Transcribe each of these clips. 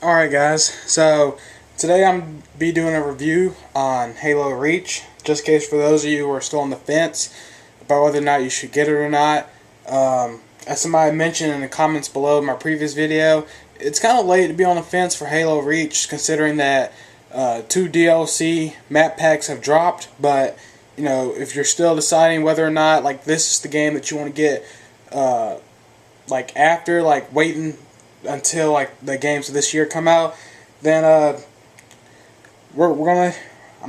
Alright guys, so today I'm be doing a review on Halo Reach, just in case for those of you who are still on the fence about whether or not you should get it or not. As somebody mentioned in the comments below my previous video, it's kind of late to be on the fence for Halo Reach considering that 2 DLC map packs have dropped, but you know, if you're still deciding whether or not like this is the game that you want to get after waiting until like the games of this year come out, then I'm gonna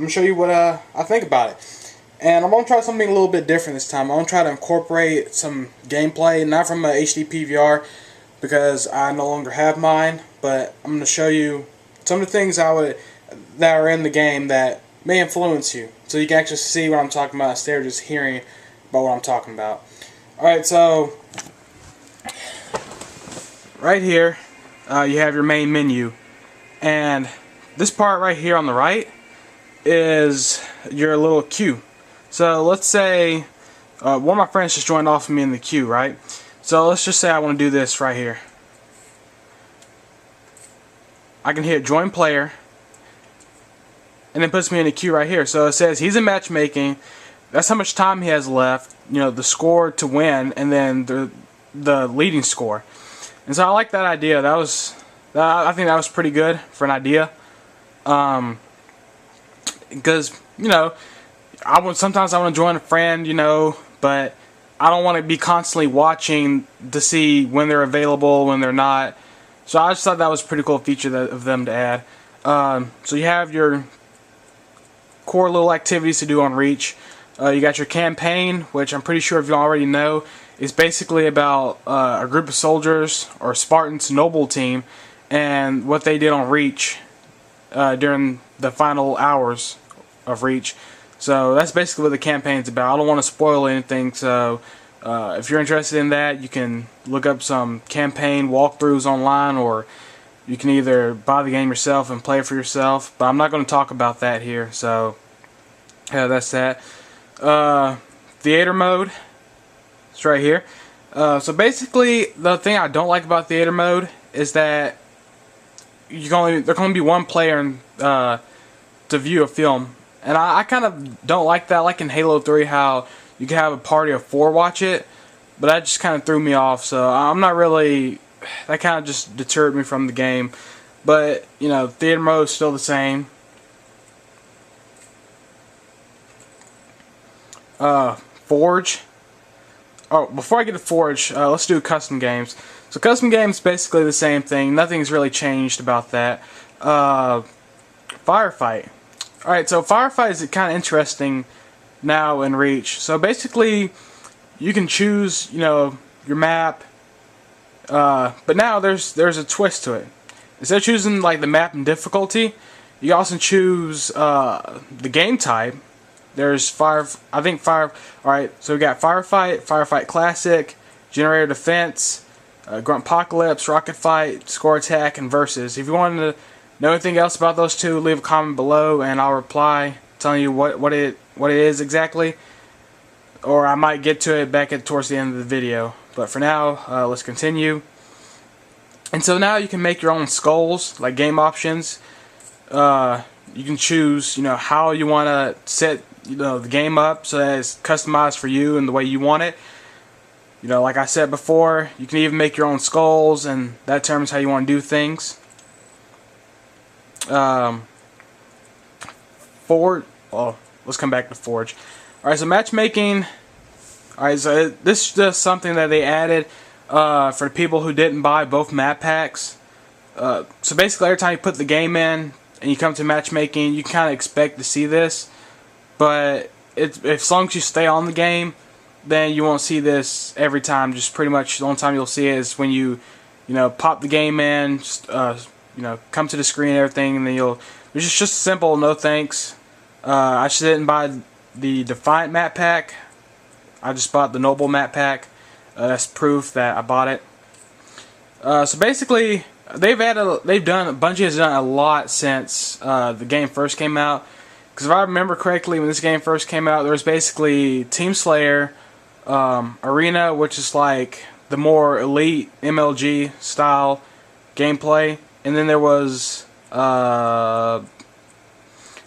show you what I think about it, and I'm gonna try something a little bit different this time. I'm gonna try to incorporate some gameplay, not from a HD PVR because I no longer have mine, but I'm gonna show you some of the things that are in the game that may influence you, so you can actually see what I'm talking about instead of just hearing about what I'm talking about. Alright, so right here you have your main menu, and this part right here on the right is your little queue. So let's say one of my friends just joined off of me in the queue, right? So let's just say I want to do this right here. I can hit join player, and it puts me in the queue right here. So it says he's in matchmaking. That's how much time he has left. You know, the score to win, and then the leading score. And so I like that idea. I think that was pretty good for an idea. Because you know, sometimes I want to join a friend, you know, but I don't want to be constantly watching to see when they're available, when they're not. So I just thought that was a pretty cool feature of them to add. So you have your core little activities to do on Reach. You got your campaign, which I'm pretty sure if you already know, is basically about a group of soldiers or Spartans noble team and what they did on Reach during the final hours of Reach. So that's basically what the campaign's about. I don't want to spoil anything, so if you're interested in that, you can look up some campaign walkthroughs online, or you can either buy the game yourself and play it for yourself, but I'm not going to talk about that here, so yeah, that's that. Theater mode, it's right here. So basically, the thing I don't like about theater mode is that there can only be one player to view a film, and I kind of don't like that. Like in Halo 3, how you can have a party of 4 watch it, but that just kind of threw me off. So I'm not really. That kind of just deterred me from the game. But you know, theater mode is still the same. Forge. Oh, before I get to Forge, let's do custom games. So custom games, basically the same thing. Nothing's really changed about that. Firefight. Alright, so Firefight is kind of interesting now in Reach. So basically, you can choose, you know, your map. But now there's a twist to it. Instead of choosing like the map and difficulty, you also choose the game type. There's Alright, so we got Firefight, Firefight Classic, Generator Defense, Gruntpocalypse, Rocket Fight, Score Attack, and Versus. If you want to know anything else about those two, leave a comment below and I'll reply telling you what it is exactly. Or I might get to it towards the end of the video. But for now, let's continue. And so now you can make your own skulls, like game options. You can choose, you know, how you want to set, you know, the game up so that it's customized for you and the way you want it. You know, like I said before, you can even make your own skulls, and that determines how you want to do things. Let's come back to Forge. Alright, so matchmaking. Alright, so this is just something that they added for the people who didn't buy both map packs. So basically, every time you put the game in and you come to matchmaking, you kind of expect to see this. But as long as you stay on the game, then you won't see this every time. Just pretty much the only time you'll see it is when you know, pop the game in, just, you know, come to the screen and everything, and then it's just simple, no thanks. I just didn't buy the Defiant map pack. I just bought the Noble map pack. That's proof that I bought it. So basically, Bungie has done a lot since the game first came out. Because if I remember correctly, when this game first came out, there was basically Team Slayer, Arena, which is like the more elite MLG style gameplay, and then there was I'm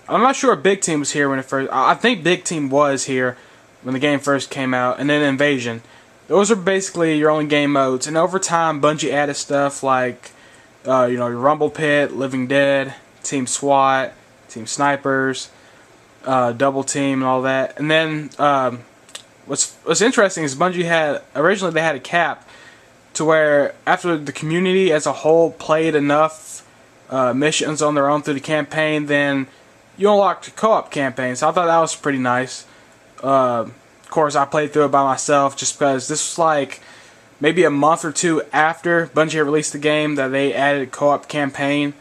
not sure if Big Team was here when it first. I think Big Team was here when the game first came out, and then Invasion. Those are basically your only game modes, and over time, Bungie added stuff like, your Rumble Pit, Living Dead, Team SWAT, Team Snipers, Double Team, and all that. And then what's interesting is Bungie had originally they had a cap to where after the community as a whole played enough missions on their own through the campaign, then you unlocked co-op campaigns. So I thought that was pretty nice. Of course, I played through it by myself just because this was like maybe a month or two after Bungie had released the game that they added co-op campaign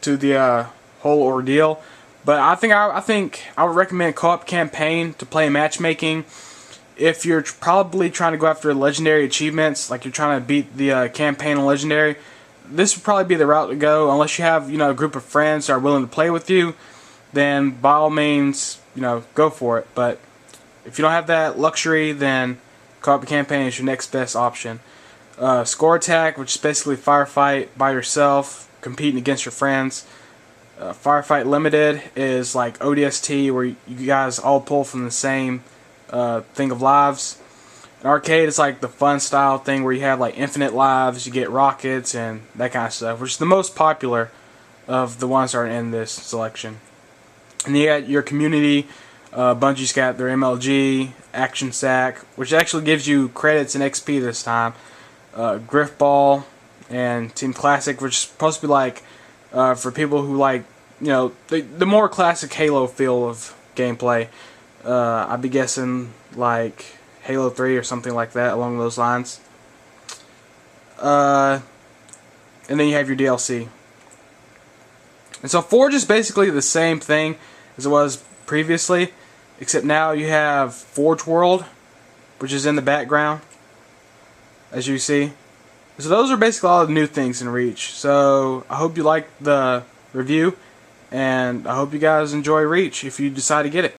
to the whole ordeal. But I think I would recommend co-op campaign to play matchmaking if you're probably trying to go after legendary achievements, like you're trying to beat the campaign on legendary. This would probably be the route to go, unless you have a group of friends that are willing to play with you. Then by all means, go for it. But if you don't have that luxury, then co-op campaign is your next best option. Score attack, which is basically firefight by yourself, competing against your friends. Firefight limited is like ODST, where you guys all pull from the same thing of lives. An arcade is like the fun style thing where you have like infinite lives, you get rockets and that kind of stuff, which is the most popular of the ones that are in this selection. And you got your community. Bungie's got their MLG, Action Sack, which actually gives you credits and XP this time. Griffball and Team Classic, which is supposed to be like for people who like the more classic Halo feel of gameplay. I'd be guessing like Halo 3 or something like that along those lines. And then you have your DLC. And so Forge is basically the same thing as it was previously, except now you have Forge World, which is in the background, as you see. So those are basically all the new things in Reach. So I hope you liked the review, and I hope you guys enjoy Reach if you decide to get it.